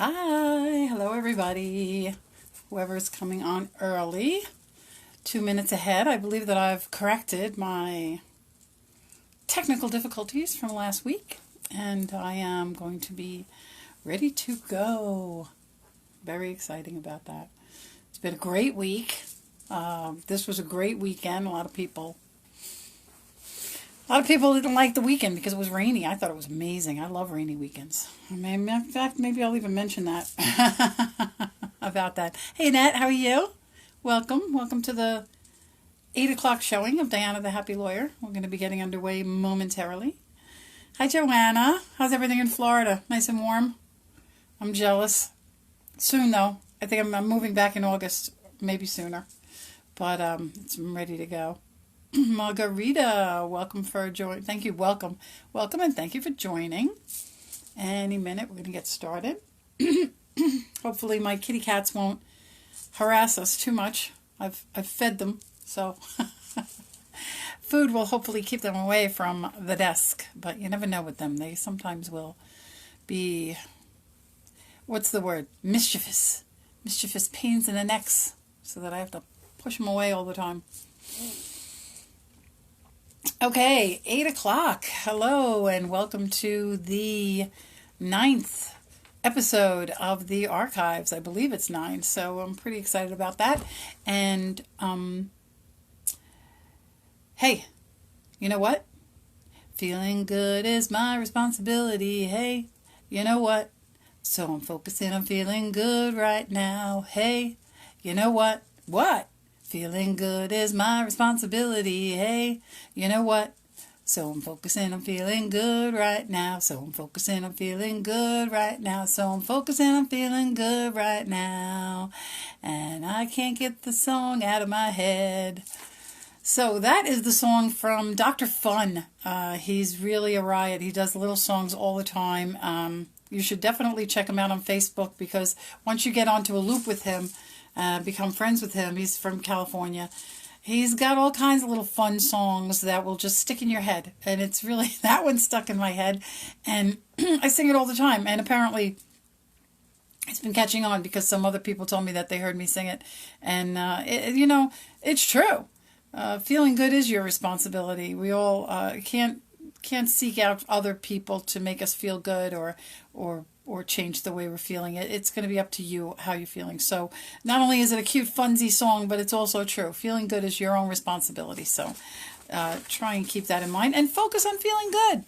Hi, hello everybody. Whoever's coming on early, 2 minutes ahead. I believe that I've corrected my technical difficulties from last week, and I am going to be ready to go. Very exciting about that. It's been a great week. This was a great weekend. A lot of people didn't like the weekend because it was rainy. I thought it was amazing. I love rainy weekends. In fact, maybe I'll even mention that about that. Hey, Nat, how are you? Welcome to the 8 o'clock showing of Diana the Happy Lawyer. We're going to be getting underway momentarily. Hi, Joanna. How's everything in Florida? Nice and warm? I'm jealous. Soon, though. I think I'm moving back in August, maybe sooner. But I'm ready to go. Margarita, welcome for join. Thank you, welcome, and thank you for joining. Any minute, we're going to get started. Hopefully, my kitty cats won't harass us too much. I've fed them, so food will hopefully keep them away from the desk. But you never know with them; they sometimes will be, what's the word? Mischievous pains in the necks, so that I have to push them away all the time. Okay, 8 o'clock. Hello, and welcome to the 9th episode of the archives. I believe it's 9, so I'm pretty excited about that. And, hey, you know what? Feeling good is my responsibility. Hey, you know what? So I'm focusing on feeling good right now. Hey, you know what? What? Feeling good is my responsibility, hey, you know what? So I'm focusing on feeling good right now. So I'm focusing on feeling good right now. So I'm focusing on feeling good right now. And I can't get the song out of my head. So that is the song from Dr. Fun. He's really a riot. He does little songs all the time. You should definitely check him out on Facebook, because once you get onto a loop with him, become friends with him. He's from California. He's got all kinds of little fun songs that will just stick in your head. And it's really, that one stuck in my head. And I sing it all the time. And apparently it's been catching on, because some other people told me that they heard me sing it. And, it's true. Feeling good is your responsibility. We all can't seek out other people to make us feel good or change the way we're feeling. It's going to be up to you how you're feeling. So not only is it a cute, funsy song, but it's also true. Feeling good is your own responsibility. So try and keep that in mind and focus on feeling good.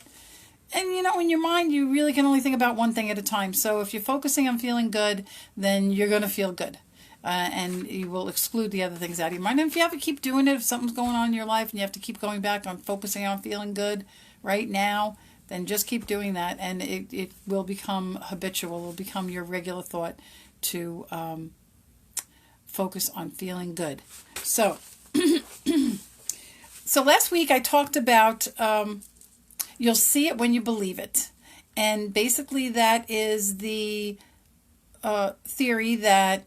And, in your mind, you really can only think about one thing at a time. So if you're focusing on feeling good, then you're going to feel good. And you will exclude the other things out of your mind. And if you have to keep doing it, if something's going on in your life and you have to keep going back on focusing on feeling good right now, then just keep doing that, and it will become habitual. It will become your regular thought to focus on feeling good. So, so last week I talked about you'll see it when you believe it. And basically that is the theory that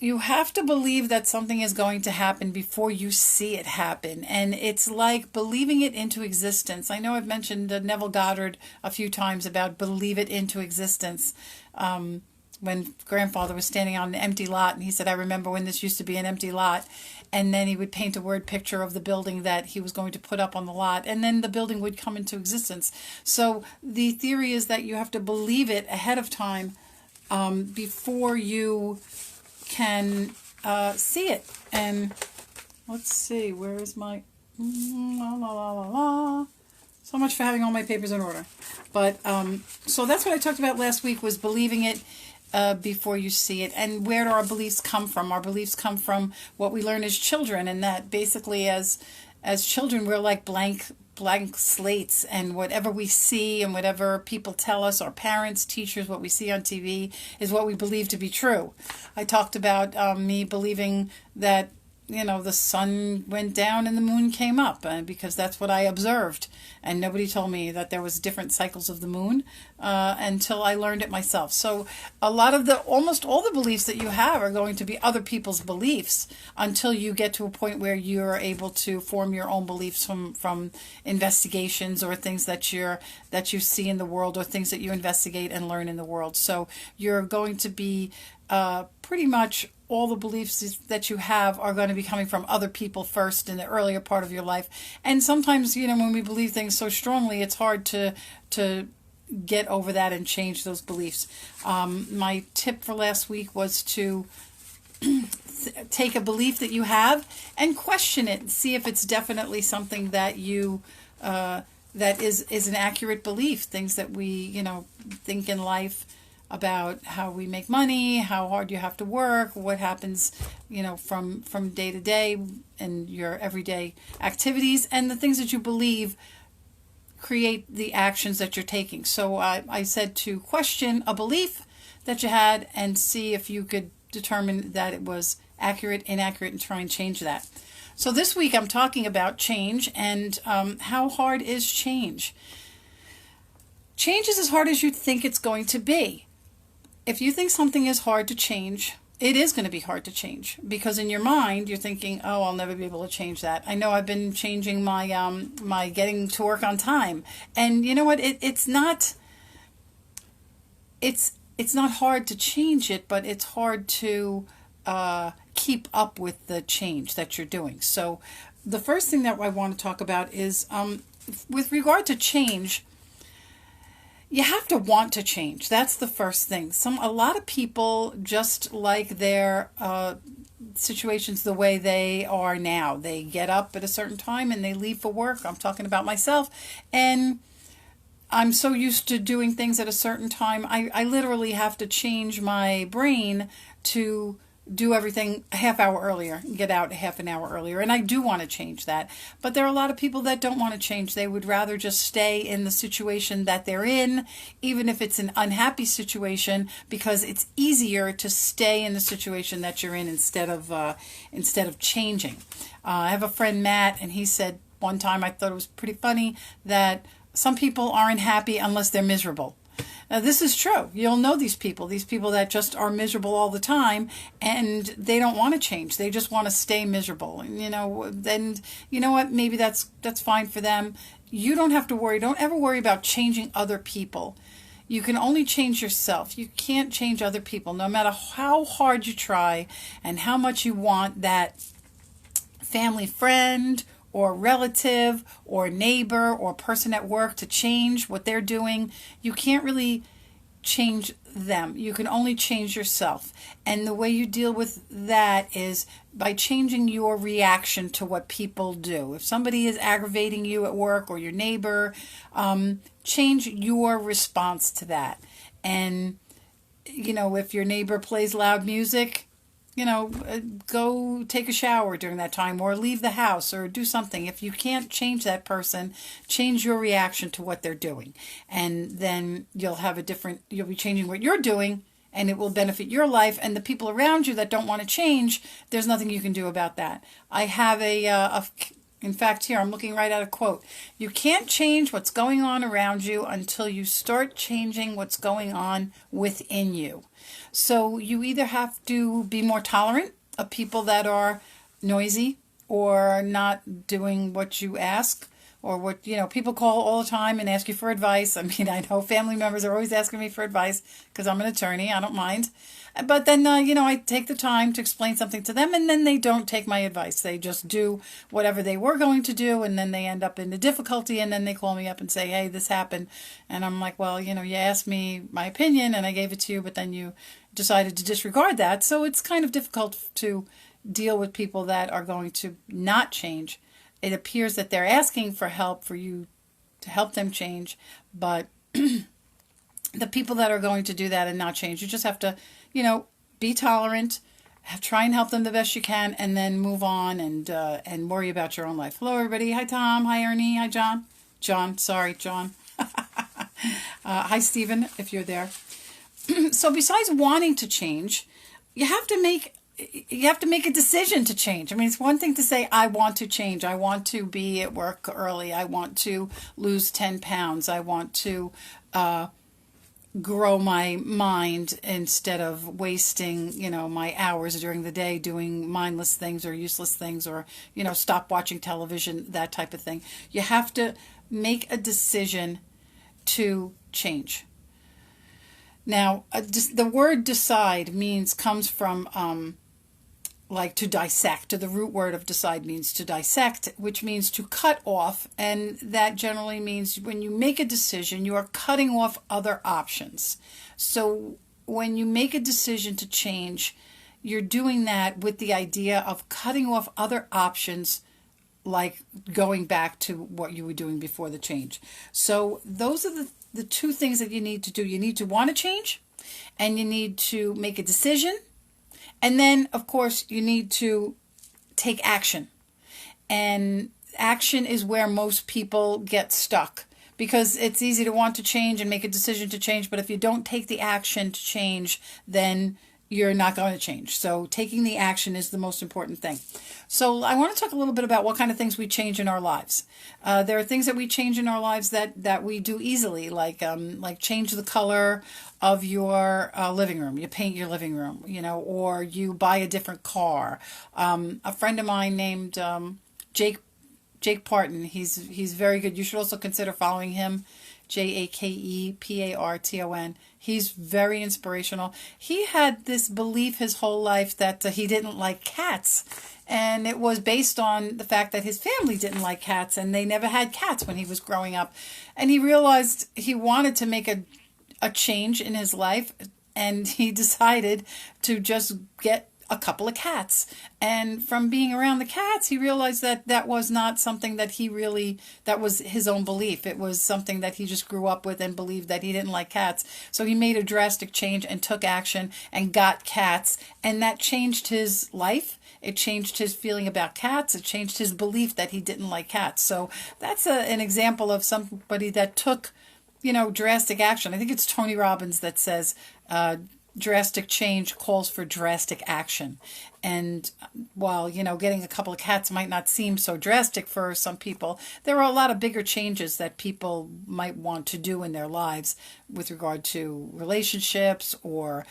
you have to believe that something is going to happen before you see it happen. And it's like believing it into existence. I know I've mentioned Neville Goddard a few times about believe it into existence. When grandfather was standing on an empty lot, and he said, I remember when this used to be an empty lot. And then he would paint a word picture of the building that he was going to put up on the lot. And then the building would come into existence. So the theory is that you have to believe it ahead of time before you can see it. And let's see, where is my so much for having all my papers in order. But so that's what I talked about last week, was believing it before you see it. And where do our beliefs come from? Our beliefs come from what we learn as children, and that basically as children we're like blank slates, and whatever we see and whatever people tell us, our parents, teachers, what we see on TV is what we believe to be true. I talked about me believing that the sun went down and the moon came up, because that's what I observed. And nobody told me that there was different cycles of the moon until I learned it myself. So almost all the beliefs that you have are going to be other people's beliefs until you get to a point where you're able to form your own beliefs from investigations or things that you see in the world, or things that you investigate and learn in the world. So you're going to be pretty much all the beliefs that you have are going to be coming from other people first in the earlier part of your life. And sometimes, when we believe things so strongly, it's hard to get over that and change those beliefs. My tip for last week was to take a belief that you have and question it and see if it's definitely something that you that is an accurate belief. Things that we think in life about how we make money, how hard you have to work, what happens, from day to day and your everyday activities, and the things that you believe create the actions that you're taking. So I said to question a belief that you had and see if you could determine that it was accurate, inaccurate, and try and change that. So this week I'm talking about change and how hard is change. Change is as hard as you think it's going to be. If you think something is hard to change, it is going to be hard to change, because in your mind you're thinking, "Oh, I'll never be able to change that." I know I've been changing my my getting to work on time, and you know what? It's not hard to change it, but it's hard to keep up with the change that you're doing. So the first thing that I want to talk about is with regard to change. You have to want to change. That's the first thing. A lot of people just like their situations the way they are now. They get up at a certain time and they leave for work. I'm talking about myself. And I'm so used to doing things at a certain time. I literally have to change my brain to do everything a half hour earlier, get out a half an hour earlier. And I do want to change that. But there are a lot of people that don't want to change. They would rather just stay in the situation that they're in, even if it's an unhappy situation, because it's easier to stay in the situation that you're in instead of changing. I have a friend, Matt, and he said one time, I thought it was pretty funny, that some people aren't happy unless they're miserable. Now, this is true. You'll know these people that just are miserable all the time, and they don't want to change. They just want to stay miserable. And, then you know what? Maybe that's fine for them. You don't have to worry. Don't ever worry about changing other people. You can only change yourself. You can't change other people, no matter how hard you try and how much you want that family friend or relative or neighbor or person at work to change what they're doing. You can't really change them. You can only change yourself. And the way you deal with that is by changing your reaction to what people do. If somebody is aggravating you at work or your neighbor, change your response to that. And, if your neighbor plays loud music, go take a shower during that time, or leave the house, or do something. If you can't change that person, change your reaction to what they're doing. And then you'll be changing what you're doing, and it will benefit your life. And the people around you that don't want to change, there's nothing you can do about that. I have in fact, here, I'm looking right at a quote. You can't change what's going on around you until you start changing what's going on within you. So you either have to be more tolerant of people that are noisy or not doing what you ask, or what, people call all the time and ask you for advice. I mean, I know family members are always asking me for advice because I'm an attorney. I don't mind. But then, I take the time to explain something to them, and then they don't take my advice. They just do whatever they were going to do, and then they end up in a difficulty, and then they call me up and say, "Hey, this happened." And I'm like, "Well, you asked me my opinion, and I gave it to you, but then you decided to disregard that." So it's kind of difficult to deal with people that are going to not change. It appears that they're asking for help, for you to help them change, but the people that are going to do that and not change, you just have to, be tolerant, try and help them the best you can, and then move on and worry about your own life. Hello, everybody. Hi, Tom. Hi, Ernie. Hi, John. John. Hi, Stephen, if you're there. So besides wanting to change, you have to make you have to make a decision to change. I mean, it's one thing to say, I want to change. I want to be at work early. I want to lose 10 pounds. I want to grow my mind instead of wasting, my hours during the day doing mindless things or useless things, or, stop watching television, that type of thing. You have to make a decision to change. Now, the word decide comes from like to dissect. The root word of decide means to dissect, which means to cut off. And that generally means when you make a decision, you are cutting off other options. So when you make a decision to change, you're doing that with the idea of cutting off other options, like going back to what you were doing before the change. So those are the two things that you need to do. You need to want to change, and you need to make a decision. And then, of course, you need to take action. And action is where most people get stuck, because it's easy to want to change and make a decision to change. But if you don't take the action to change, then you're not going to change. So taking the action is the most important thing. So I want to talk a little bit about what kind of things we change in our lives. There are things that we change in our lives that we do easily, like change the color of your living room. You paint your living room, or you buy a different car. A friend of mine named Jake Parton. He's very good. You should also consider following him. JakeParton. He's very inspirational. He had this belief his whole life that he didn't like cats. And it was based on the fact that his family didn't like cats, and they never had cats when he was growing up. And he realized he wanted to make a change in his life, and he decided to just get a couple of cats. And from being around the cats, he realized that was not something that that was his own belief. It was something that he just grew up with and believed that he didn't like cats. So he made a drastic change and took action and got cats. And that changed his life. It changed his feeling about cats. It changed his belief that he didn't like cats. So that's an example of somebody that took, drastic action. I think it's Tony Robbins that says, drastic change calls for drastic action. And while, getting a couple of cats might not seem so drastic for some people, there are a lot of bigger changes that people might want to do in their lives with regard to relationships or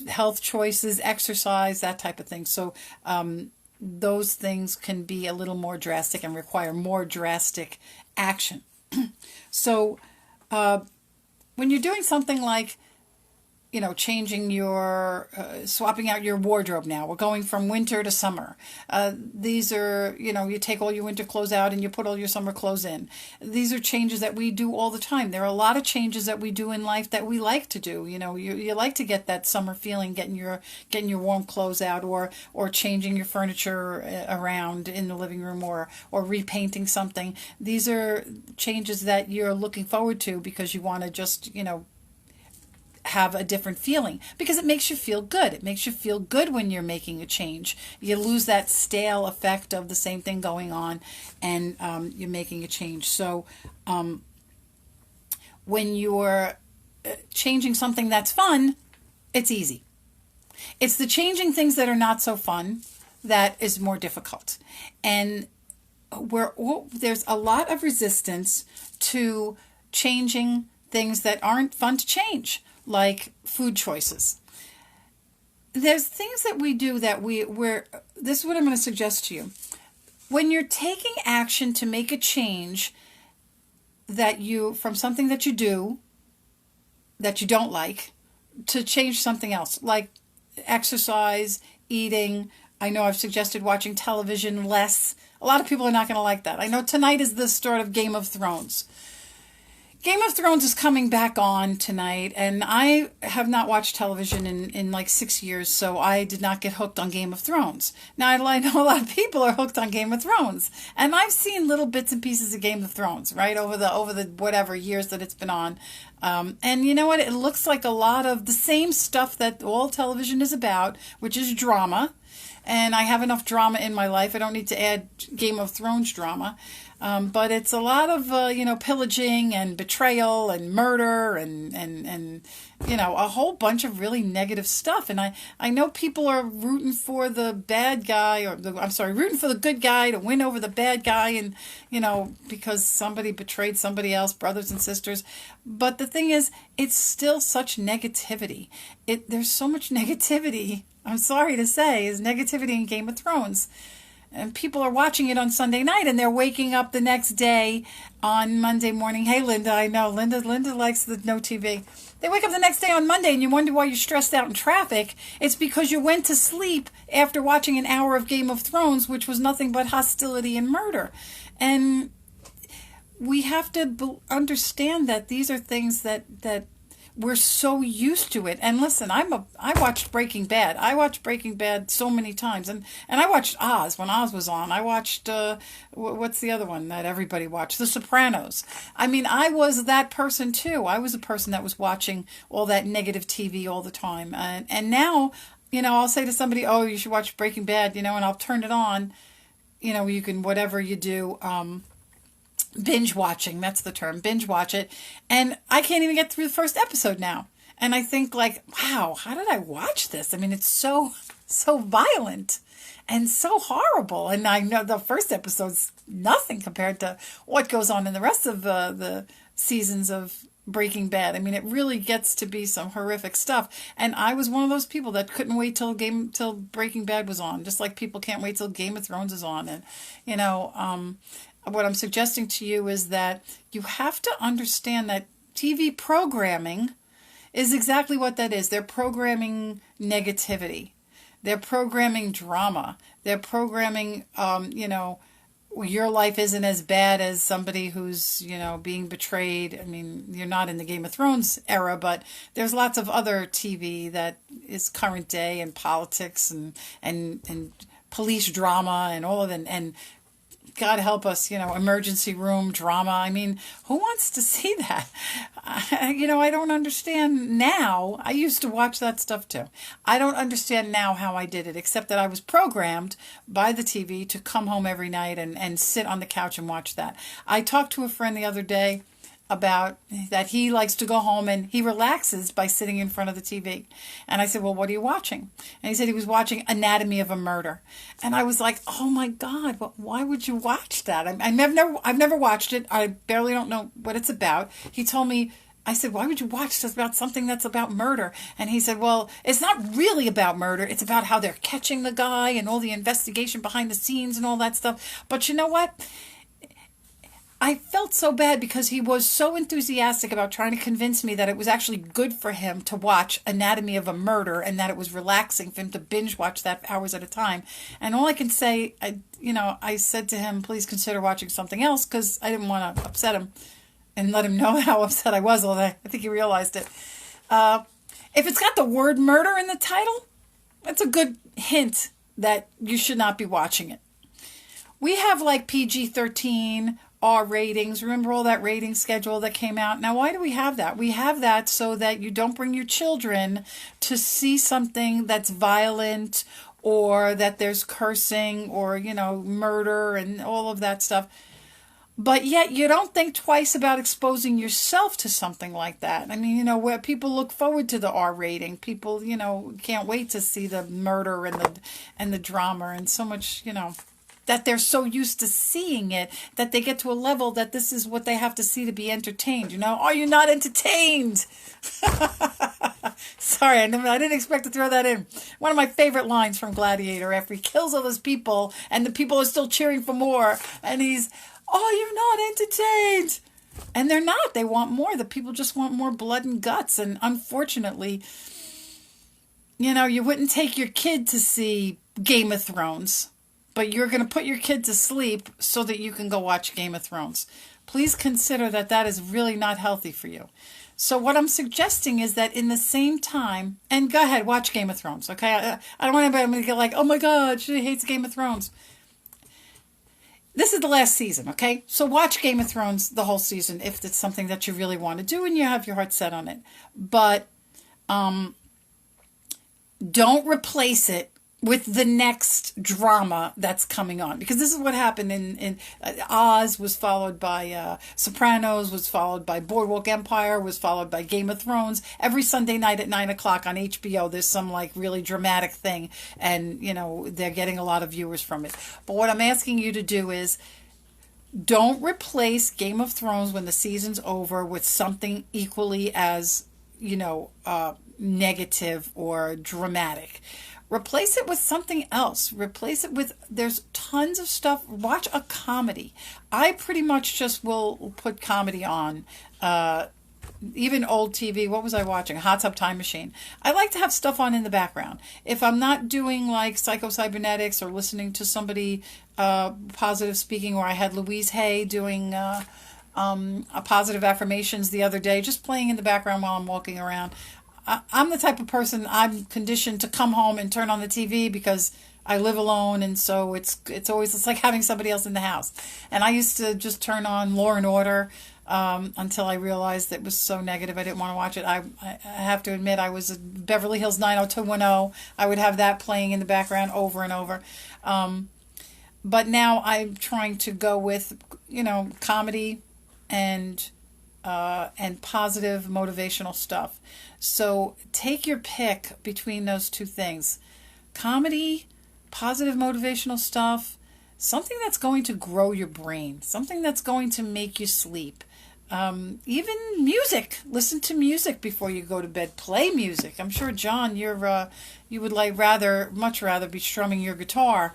health choices, exercise, that type of thing. So those things can be a little more drastic and require more drastic action. So when you're doing something like changing swapping out your wardrobe now. We're going from winter to summer. These are, you take all your winter clothes out and you put all your summer clothes in. These are changes that we do all the time. There are a lot of changes that we do in life that we like to do. You like to get that summer feeling, getting your warm clothes out, or changing your furniture around in the living room, or repainting something. These are changes that you're looking forward to because you want to just, have a different feeling, because it makes you feel good. It makes you feel good when you're making a change. You lose that stale effect of the same thing going on, and you're making a change. So when you're changing something that's fun, it's easy. It's the changing things that are not so fun that is more difficult. And there's a lot of resistance to changing things that aren't fun to change, like food choices. There's things that we do that this is what I'm going to suggest to you. When you're taking action to make a change from something that you do that you don't like, to change something else, like exercise, eating. I know I've suggested watching television less. A lot of people are not going to like that. I know tonight is the start of Game of Thrones. Game of Thrones is coming back on tonight, and I have not watched television in like 6 years, so I did not get hooked on Game of Thrones. Now, I know a lot of people are hooked on Game of Thrones, and I've seen little bits and pieces of Game of Thrones, right, over the whatever years that it's been on. And you know what? It looks like a lot of the same stuff that all television is about, which is drama. And I have enough drama in my life. I don't need to add Game of Thrones drama. But it's a lot of, pillaging and betrayal and murder and a whole bunch of really negative stuff. And I know people are rooting for the bad guy, rooting for the good guy to win over the bad guy, and, because somebody betrayed somebody else, brothers and sisters. But the thing is, it's still such negativity. There's so much negativity, I'm sorry to say, is negativity in Game of Thrones. And people are watching it on Sunday night, and they're waking up the next day on Monday morning. Hey, Linda, I know. Linda likes the no TV. They wake up the next day on Monday, and you wonder why you're stressed out in traffic. It's because you went to sleep after watching an hour of Game of Thrones, which was nothing but hostility and murder. And we have to understand that these are things that we're so used to it. And listen, I watched Breaking Bad. I watched Breaking Bad so many times, and I watched Oz when Oz was on. I watched what's the other one that everybody watched? The Sopranos. I mean, I was that person too. I was a person that was watching all that negative TV all the time. And now, I'll say to somebody, "Oh, you should watch Breaking Bad," and I'll turn it on. You can, whatever you do. Binge watching, that's the term, binge watch it, and I can't even get through the first episode now. And I think, like, wow, how did I watch this? I mean, it's so violent and so horrible, and I know the first episode's nothing compared to what goes on in the rest of the seasons of Breaking Bad. I mean, it really gets to be some horrific stuff, and I was one of those people that couldn't wait till Breaking Bad was on, just like people can't wait till Game of Thrones is on. And what I'm suggesting to you is that you have to understand that TV programming is exactly what that is. They're programming negativity. They're programming drama. They're programming, your life isn't as bad as somebody who's, being betrayed. I mean, you're not in the Game of Thrones era, but there's lots of other TV that is current day, and politics and police drama and all of it. And God help us, emergency room drama. I mean, who wants to see that? I don't understand now. I used to watch that stuff too. I don't understand now how I did it, except that I was programmed by the TV to come home every night and sit on the couch and watch that. I talked to a friend the other day about that he likes to go home and he relaxes by sitting in front of the TV. And I said, well, what are you watching? And he said he was watching Anatomy of a Murder. And I was like, oh my God, why would you watch that? I've never watched it. I barely don't know what it's about. He told me, I said, why would you watch this about something that's about murder? And he said, well, it's not really about murder. It's about how they're catching the guy and all the investigation behind the scenes and all that stuff. But you know what? I felt so bad because he was so enthusiastic about trying to convince me that it was actually good for him to watch Anatomy of a Murder and that it was relaxing for him to binge watch that for hours at a time. And all I can say, I said to him, please consider watching something else, because I didn't want to upset him and let him know how upset I was, although I think he realized it. If it's got the word murder in the title, that's a good hint that you should not be watching it. We have like PG-13, R ratings. Remember all that rating schedule that came out? Now, why do we have that? We have that so that you don't bring your children to see something that's violent, or that there's cursing, or, murder and all of that stuff. But yet you don't think twice about exposing yourself to something like that. I mean, where people look forward to the R rating. People, can't wait to see the murder and the drama and so much, that they're so used to seeing it that they get to a level that this is what they have to see to be entertained. Are you not entertained? Sorry, I didn't expect to throw that in. One of my favorite lines from Gladiator, after he kills all those people and the people are still cheering for more, and he's, "Are you not entertained?" And they're not. They want more. The people just want more blood and guts. And unfortunately, you wouldn't take your kid to see Game of Thrones, but you're going to put your kid to sleep so that you can go watch Game of Thrones. Please consider that is really not healthy for you. So what I'm suggesting is that in the same time, and go ahead, watch Game of Thrones, okay? I don't want anybody to get like, oh my God, she hates Game of Thrones. This is the last season, okay? So watch Game of Thrones the whole season if it's something that you really want to do and you have your heart set on it. But don't replace it with the next drama that's coming on, because this is what happened in Oz was followed by Sopranos, was followed by Boardwalk Empire, was followed by Game of Thrones. Every Sunday night at 9 o'clock on HBO, there's some like really dramatic thing, and they're getting a lot of viewers from it. But what I'm asking you to do is, don't replace Game of Thrones when the season's over with something equally as negative or dramatic. Replace it with something else. Replace it with, there's tons of stuff. Watch a comedy. I pretty much just will put comedy on. Even old TV. What was I watching? Hot Tub Time Machine. I like to have stuff on in the background. If I'm not doing like Psycho-Cybernetics or listening to somebody positive speaking, or I had Louise Hay doing a positive affirmations the other day, just playing in the background while I'm walking around. I'm the type of person, I'm conditioned to come home and turn on the TV because I live alone, and so it's like having somebody else in the house. And I used to just turn on Law and Order until I realized it was so negative I didn't want to watch it. I have to admit, I was at Beverly Hills 90210. I would have that playing in the background over and over. But now I'm trying to go with comedy and positive motivational stuff. So take your pick between those two things. Comedy, positive motivational stuff, something that's going to grow your brain, something that's going to make you sleep. Even music. Listen to music before you go to bed. Play music. I'm sure, John, you would much rather be strumming your guitar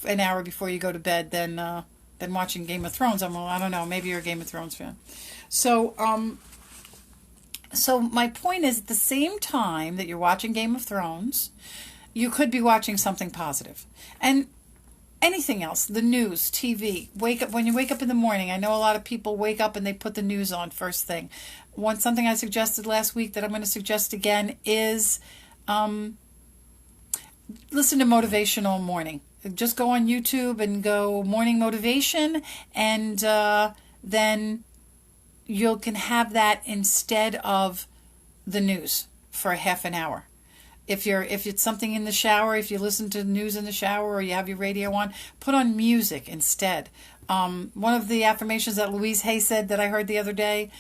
an hour before you go to bed than watching Game of Thrones. I don't know. Maybe you're a Game of Thrones fan. So my point is, at the same time that you're watching Game of Thrones, you could be watching something positive. And anything else, the news, TV, when you wake up in the morning. I know a lot of people wake up and they put the news on first thing. Something I suggested last week that I'm going to suggest again is listen to Motivational Morning. Just go on YouTube and go morning motivation, and then you can have that instead of the news for a half an hour. If it's something in the shower, if you listen to news in the shower or you have your radio on, put on music instead. One of the affirmations that Louise Hay said that I heard the other day,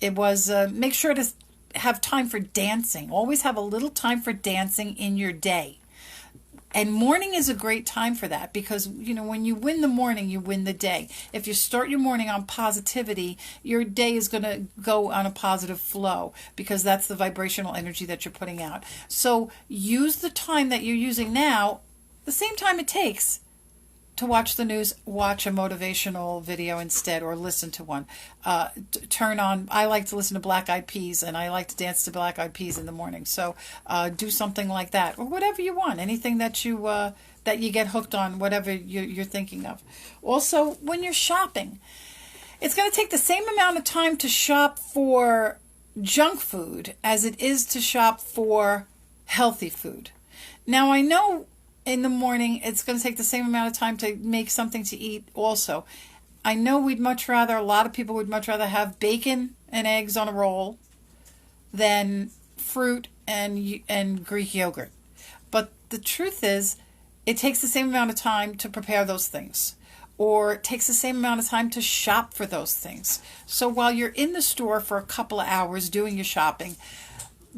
it was make sure to have time for dancing. Always have a little time for dancing in your day. And morning is a great time for that, because, when you win the morning, you win the day. If you start your morning on positivity, your day is going to go on a positive flow, because that's the vibrational energy that you're putting out. So use the time that you're using now, the same time it takes to watch the news. Watch a motivational video instead, or listen to one. Turn on, I like to listen to Black Eyed Peas, and I like to dance to Black Eyed Peas in the morning. So do something like that, or whatever you want, anything that you get hooked on, whatever you're thinking of. Also, when you're shopping, it's going to take the same amount of time to shop for junk food as it is to shop for healthy food. Now, I know in the morning it's going to take the same amount of time to make something to eat also. I know a lot of people would much rather have bacon and eggs on a roll than fruit and Greek yogurt. But the truth is, it takes the same amount of time to prepare those things, or it takes the same amount of time to shop for those things. So while you're in the store for a couple of hours doing your shopping,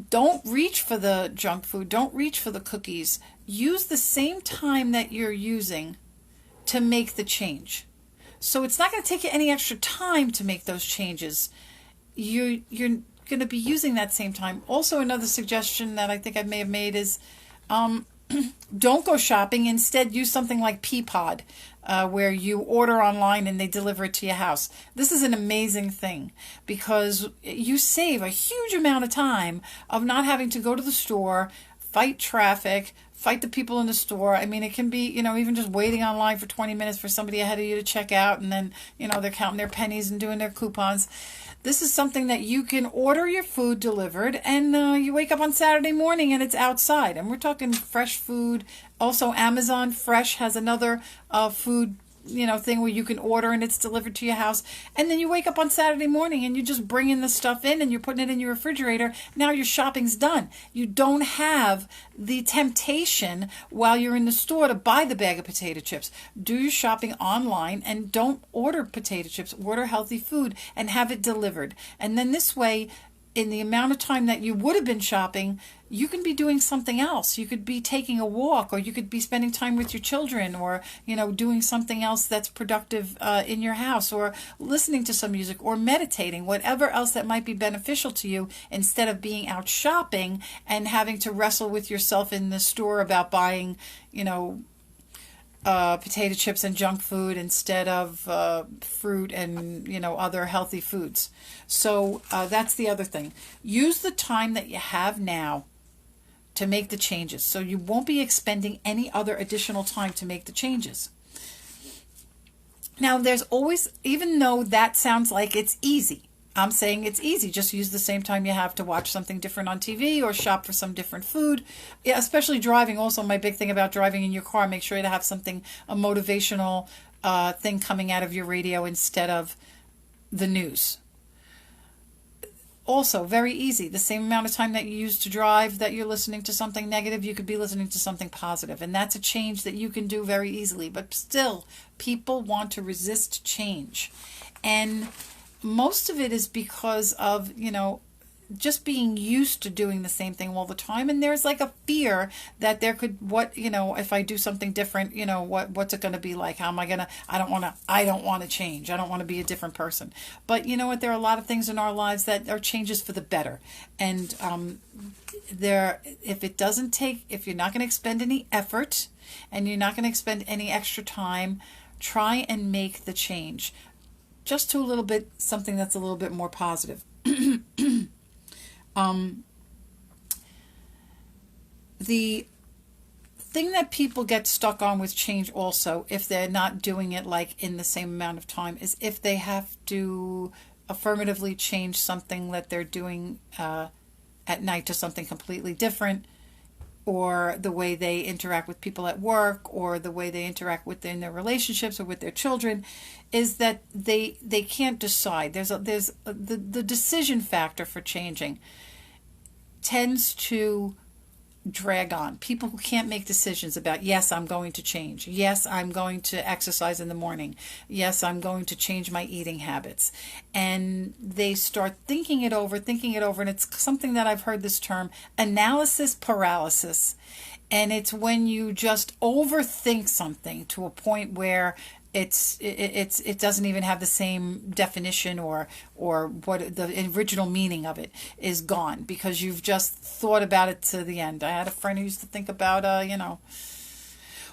don't reach for the junk food. Don't reach for the cookies. Use the same time that you're using to make the change. So it's not going to take you any extra time to make those changes. You're going to be using that same time. Also, another suggestion that I think I may have made is don't go shopping. Instead, use something like Peapod, where you order online and they deliver it to your house. This is an amazing thing, because you save a huge amount of time of not having to go to the store, fight traffic, fight the people in the store. I mean, it can be, even just waiting online for 20 minutes for somebody ahead of you to check out, and then, they're counting their pennies and doing their coupons. This is something that you can order your food delivered, and you wake up on Saturday morning and it's outside. And we're talking fresh food. Also, Amazon Fresh has another food thing where you can order and it's delivered to your house. And then you wake up on Saturday morning and you just bring in the stuff in and you're putting it in your refrigerator. Now your shopping's done. You don't have the temptation while you're in the store to buy the bag of potato chips. Do your shopping online and don't order potato chips. Order healthy food and have it delivered. And then this way, in the amount of time that you would have been shopping, you can be doing something else. You could be taking a walk, or you could be spending time with your children, or, doing something else that's productive in your house, or listening to some music, or meditating, whatever else that might be beneficial to you, instead of being out shopping and having to wrestle with yourself in the store about buying, potato chips and junk food instead of fruit and other healthy foods. So that's the other thing. Use the time that you have now to make the changes, so you won't be expending any other additional time to make the changes. Now, there's always, even though that sounds like it's easy, I'm saying it's easy. Just use the same time you have to watch something different on TV or shop for some different food. Yeah, especially driving. Also, my big thing about driving in your car, make sure to have a motivational thing coming out of your radio instead of the news. Also, very easy. The same amount of time that you use to drive that you're listening to something negative, you could be listening to something positive. And that's a change that you can do very easily. But still, people want to resist change. And most of it is because of, just being used to doing the same thing all the time. And there's like a fear that there could, if I do something different, what's it going to be like? How am I going to, I don't want to change. I don't want to be a different person. But you know what? There are a lot of things in our lives that are changes for the better. And if you're not going to expend any effort and you're not going to expend any extra time, try and make the change. Just to something that's a little bit more positive. The thing that people get stuck on with change also, if they're not doing it like in the same amount of time, is if they have to affirmatively change something that they're doing at night to something completely different, or the way they interact with people at work, or the way they interact within their relationships or with their children, is that they can't decide. The decision factor for changing tends to drag on. People who can't make decisions about, yes, I'm going to change. Yes, I'm going to exercise in the morning. Yes, I'm going to change my eating habits. And they start thinking it over, and it's something that I've heard this term, analysis paralysis. And it's when you just overthink something to a point where it doesn't even have the same definition, or what the original meaning of it is gone, because you've just thought about it to the end. I had a friend who used to think about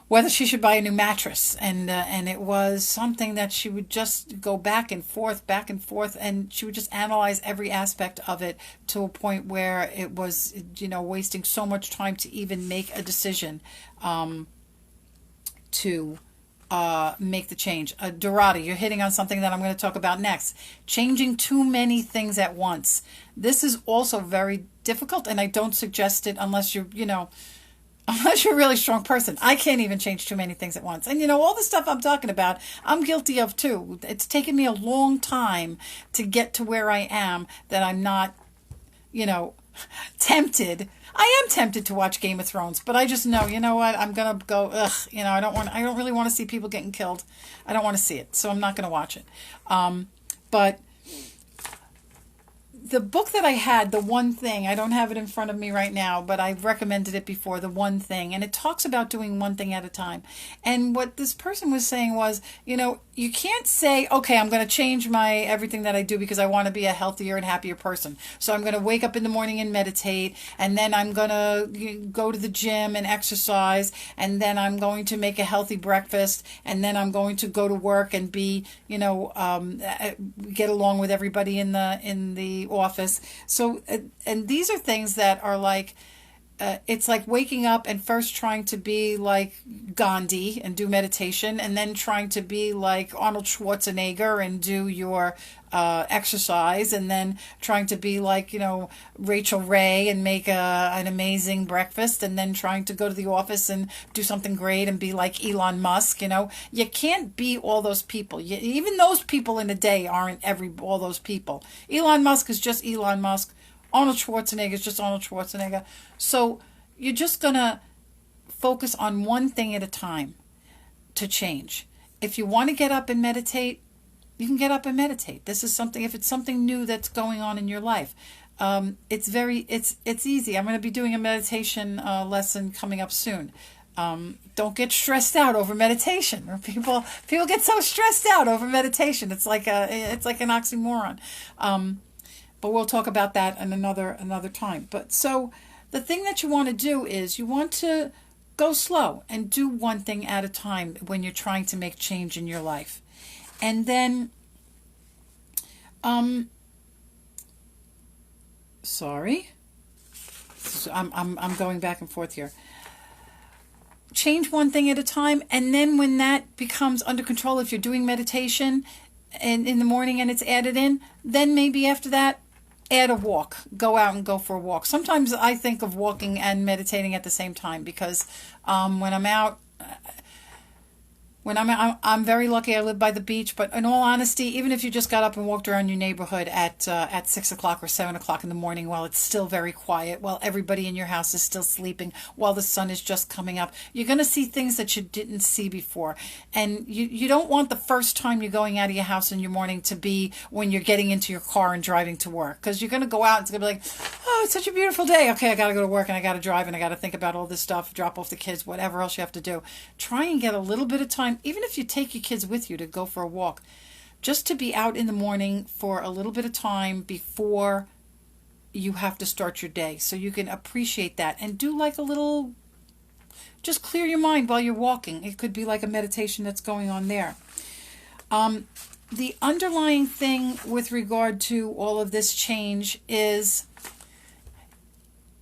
whether she should buy a new mattress, and it was something that she would just go back and forth, and she would just analyze every aspect of it to a point where it was wasting so much time to even make a decision to make the change. Dorada, you're hitting on something that I'm going to talk about next. Changing too many things at once. This is also very difficult, and I don't suggest it unless you're a really strong person. I can't even change too many things at once. And all the stuff I'm talking about, I'm guilty of too. It's taken me a long time to get to where I am, that I'm not, tempted. I am tempted to watch Game of Thrones, but I just know, what, I'm going to go, I don't really want to see people getting killed. I don't want to see it, so I'm not going to watch it. But the book that I had, The One Thing, I don't have it in front of me right now, but I've recommended it before, The One Thing, and it talks about doing one thing at a time. And what this person was saying was, you can't say, okay, I'm going to change everything that I do because I want to be a healthier and happier person. So I'm going to wake up in the morning and meditate, and then I'm going to go to the gym and exercise, and then I'm going to make a healthy breakfast, and then I'm going to go to work and be, get along with everybody in the office. So, and these are things that are like, it's like waking up and first trying to be like Gandhi and do meditation, and then trying to be like Arnold Schwarzenegger and do your exercise, and then trying to be like, Rachel Ray and make an amazing breakfast, and then trying to go to the office and do something great and be like Elon Musk. You can't be all those people. Even those people in a day aren't all those people. Elon Musk is just Elon Musk. Arnold Schwarzenegger is just Arnold Schwarzenegger. So you're just going to focus on one thing at a time to change. If you want to get up and meditate, you can get up and meditate. This is something, if it's something new that's going on in your life, it's easy. I'm going to be doing a meditation lesson coming up soon. Don't get stressed out over meditation. People get so stressed out over meditation. It's like an oxymoron. But we'll talk about that in another time. But so the thing that you want to do is you want to go slow and do one thing at a time when you're trying to make change in your life. And then, sorry, so I'm going back and forth here. Change one thing at a time, and then when that becomes under control, if you're doing meditation and in the morning and it's added in, then maybe after that, add a walk. Go out and go for a walk. Sometimes I think of walking and meditating at the same time because when I'm out, I'm very lucky. I live by the beach, but in all honesty, even if you just got up and walked around your neighborhood at 6 o'clock or 7 o'clock in the morning while it's still very quiet, while everybody in your house is still sleeping, while the sun is just coming up, you're going to see things that you didn't see before. And you don't want the first time you're going out of your house in your morning to be when you're getting into your car and driving to work, because you're going to go out and it's going to be like, oh, it's such a beautiful day. Okay, I got to go to work and I got to drive and I got to think about all this stuff, drop off the kids, whatever else you have to do. Try and get a little bit of time, even if you take your kids with you to go for a walk, just to be out in the morning for a little bit of time before you have to start your day, so you can appreciate that and do like a little, just clear your mind while you're walking. It could be like a meditation that's going on there. The underlying thing with regard to all of this change is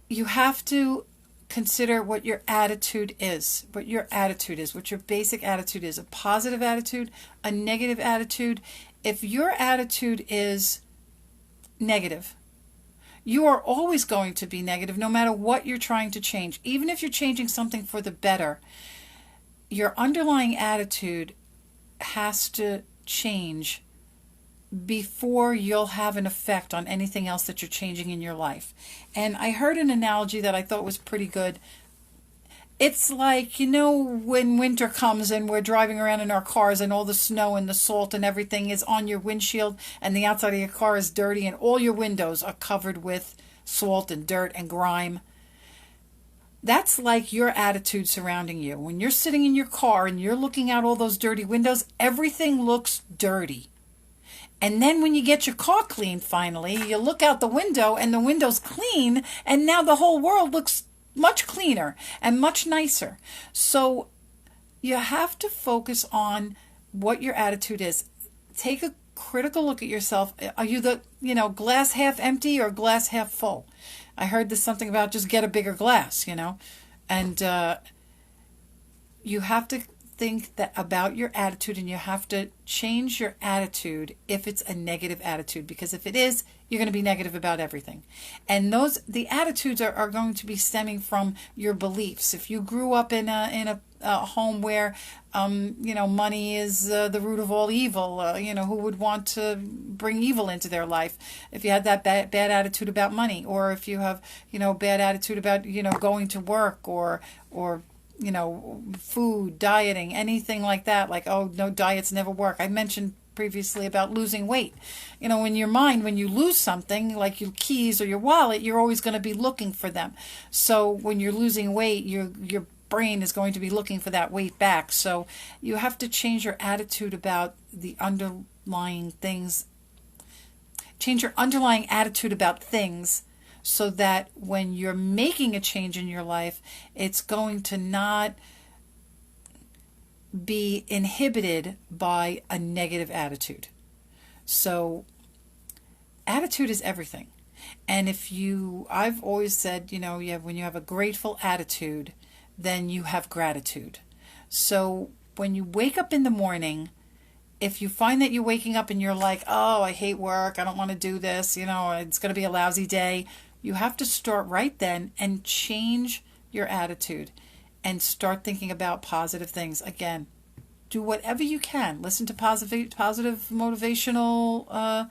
you have to consider what your attitude is, what your basic attitude is. A positive attitude, a negative attitude. If your attitude is negative, you are always going to be negative no matter what you're trying to change. Even if you're changing something for the better, your underlying attitude has to change before you'll have an effect on anything else that you're changing in your life. And I heard an analogy that I thought was pretty good. It's like, when winter comes and we're driving around in our cars and all the snow and the salt and everything is on your windshield and the outside of your car is dirty and all your windows are covered with salt and dirt and grime. That's like your attitude surrounding you. When you're sitting in your car and you're looking out all those dirty windows, everything looks dirty. And then when you get your car cleaned finally, you look out the window and the window's clean, and now the whole world looks much cleaner and much nicer. So you have to focus on what your attitude is. Take a critical look at yourself. Are you the, glass half empty or glass half full? I heard this something about just get a bigger glass, and you have to think that about your attitude, and you have to change your attitude if it's a negative attitude, because if it is, you're going to be negative about everything. And the attitudes are going to be stemming from your beliefs. If you grew up in a home where money is the root of all evil, who would want to bring evil into their life? If you had that bad attitude about money, or if you have bad attitude about going to work or food, dieting, anything like that, like, oh, no, diets never work. I mentioned previously about losing weight. In your mind, when you lose something, like your keys or your wallet, you're always going to be looking for them. So when you're losing weight, your brain is going to be looking for that weight back. So you have to change your attitude about the underlying things. Change your underlying attitude about things, so that when you're making a change in your life, it's going to not be inhibited by a negative attitude. So attitude is everything. And I've always said, when you have a grateful attitude, then you have gratitude. So when you wake up in the morning, if you find that you're waking up and you're like, oh, I hate work, I don't want to do this, it's going to be a lousy day, you have to start right then and change your attitude and start thinking about positive things. Again, do whatever you can. Listen to positive motivational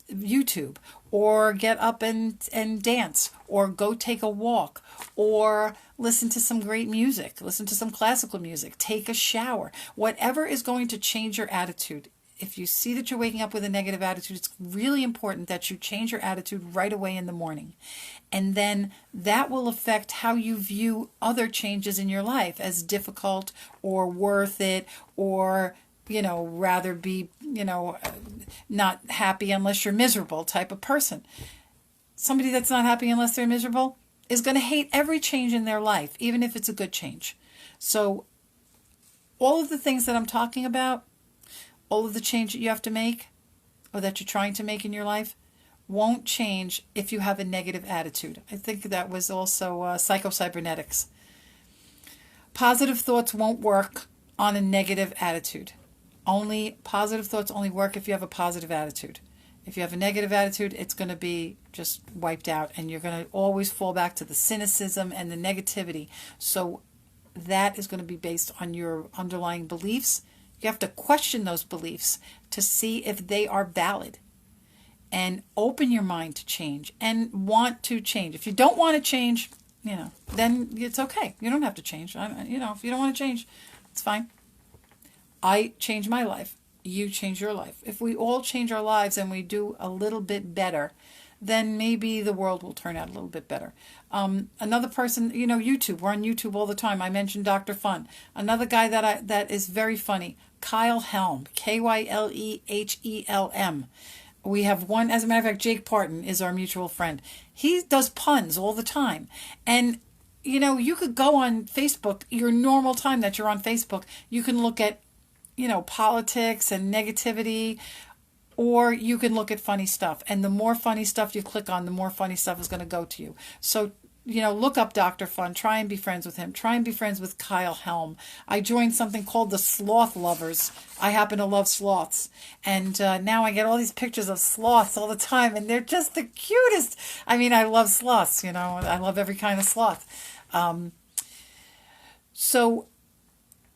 YouTube, or get up and dance, or go take a walk, or listen to some great music, listen to some classical music, take a shower. Whatever is going to change your attitude. If you see that you're waking up with a negative attitude, it's really important that you change your attitude right away in the morning. And then that will affect how you view other changes in your life as difficult or worth it, or rather be, not happy unless you're miserable type of person. Somebody that's not happy unless they're miserable is going to hate every change in their life, even if it's a good change. So all of the things that I'm talking about, all of the change that you have to make, or that you're trying to make in your life, won't change if you have a negative attitude. I think that was also psycho-cybernetics. Positive thoughts won't work on a negative attitude. Only positive thoughts only work if you have a positive attitude. If you have a negative attitude, it's going to be just wiped out, and you're going to always fall back to the cynicism and the negativity. So that is going to be based on your underlying beliefs. You have to question those beliefs to see if they are valid, and open your mind to change and want to change. If you don't want to change, then it's okay. You don't have to change. If you don't want to change, it's fine. I change my life. You change your life. If we all change our lives and we do a little bit better, then maybe the world will turn out a little bit better. Another person, YouTube. We're on YouTube all the time. I mentioned Dr. Fun. Another guy that is very funny, Kyle Helm, Kylehelm. We have one, as a matter of fact, Jake Parton is our mutual friend. He does puns all the time. And, you could go on Facebook, your normal time that you're on Facebook, you can look at, politics and negativity, or you can look at funny stuff. And the more funny stuff you click on, the more funny stuff is going to go to you. So, look up Dr. Fun. Try and be friends with him. Try and be friends with Kyle Helm. I joined something called the Sloth Lovers. I happen to love sloths. And now I get all these pictures of sloths all the time, and they're just the cutest. I mean, I love sloths, I love every kind of sloth.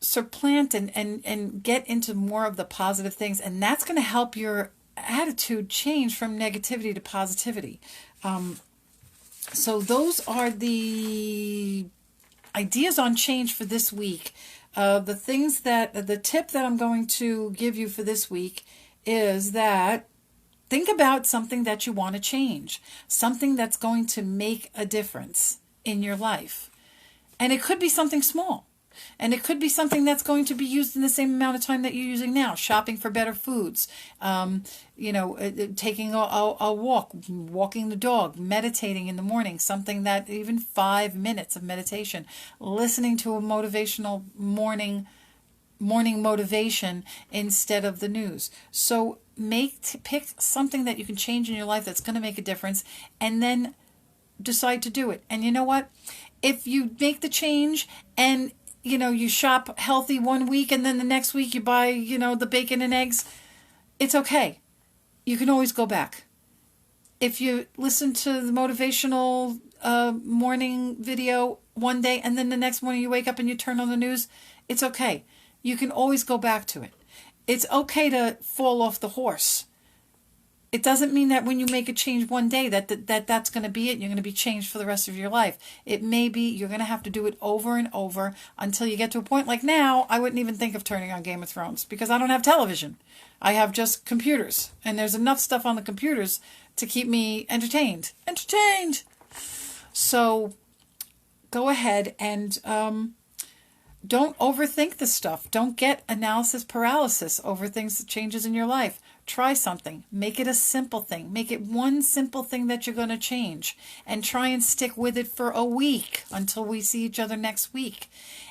So plant and get into more of the positive things, and that's going to help your attitude change from negativity to positivity. So those are the ideas on change for this week. The tip that I'm going to give you for this week is that think about something that you want to change, something that's going to make a difference in your life. And it could be something small. And it could be something that's going to be used in the same amount of time that you're using now. Shopping for better foods, taking a walk, walking the dog, meditating in the morning, something that even 5 minutes of meditation, listening to a motivational morning motivation instead of the news. So pick something that you can change in your life that's going to make a difference, and then decide to do it. And you know what? If you make the change and you shop healthy one week and then the next week you buy, the bacon and eggs, it's okay. You can always go back. If you listen to the motivational morning video one day and then the next morning you wake up and you turn on the news, it's okay. You can always go back to it. It's okay to fall off the horse. It doesn't mean that when you make a change one day that's going to be it. You're going to be changed for the rest of your life. It may be you're going to have to do it over and over until you get to a point like now. I wouldn't even think of turning on Game of Thrones because I don't have television. I have just computers, and there's enough stuff on the computers to keep me entertained. So go ahead and don't overthink the stuff. Don't get analysis paralysis over things, changes in your life. Try something. Make it a simple thing. Make it one simple thing that you're going to change, and try and stick with it for a week until we see each other next week.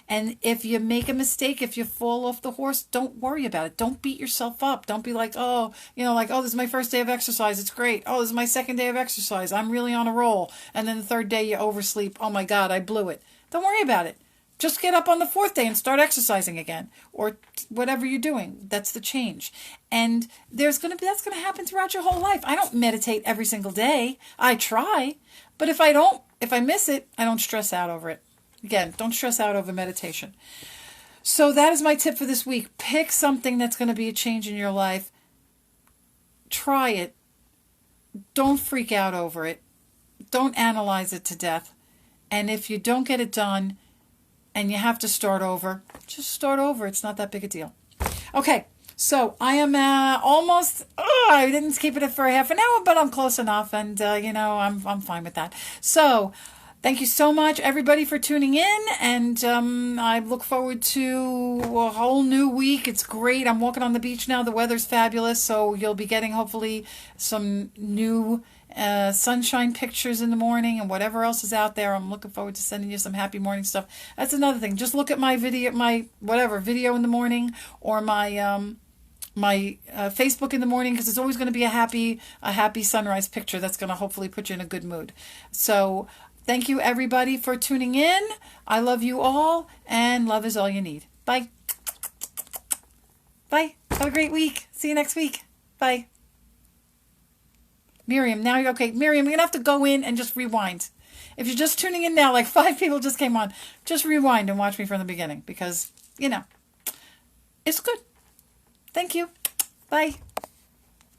And if you make a mistake, if you fall off the horse, don't worry about it. Don't beat yourself up. Don't be like, oh, this is my first day of exercise. It's great. Oh, this is my second day of exercise. I'm really on a roll. And then the third day you oversleep. Oh my God, I blew it. Don't worry about it. Just get up on the fourth day and start exercising again, or whatever you're doing. That's the change. And that's going to happen throughout your whole life. I don't meditate every single day. I try, but if I miss it, I don't stress out over it. Again, don't stress out over meditation. So that is my tip for this week. Pick something that's going to be a change in your life. Try it. Don't freak out over it. Don't analyze it to death. And if you don't get it done, and you have to start over, just start over. It's not that big a deal. Okay, so I am almost, I didn't keep it for a half an hour, but I'm close enough, and, I'm fine with that. So thank you so much, everybody, for tuning in, and I look forward to a whole new week. It's great. I'm walking on the beach now. The weather's fabulous, so you'll be getting, hopefully, some new sunshine pictures in the morning and whatever else is out there. I'm looking forward to sending you some happy morning stuff. That's another thing. Just look at my video, video in the morning, or my Facebook in the morning, because it's always going to be a happy sunrise picture that's going to hopefully put you in a good mood. So thank you, everybody, for tuning in. I love you all, and love is all you need. Bye. Bye. Have a great week. See you next week. Bye. Miriam, Miriam, you're going to have to go in and just rewind. If you're just tuning in now, like 5 people just came on, just rewind and watch me from the beginning, because, it's good. Thank you. Bye.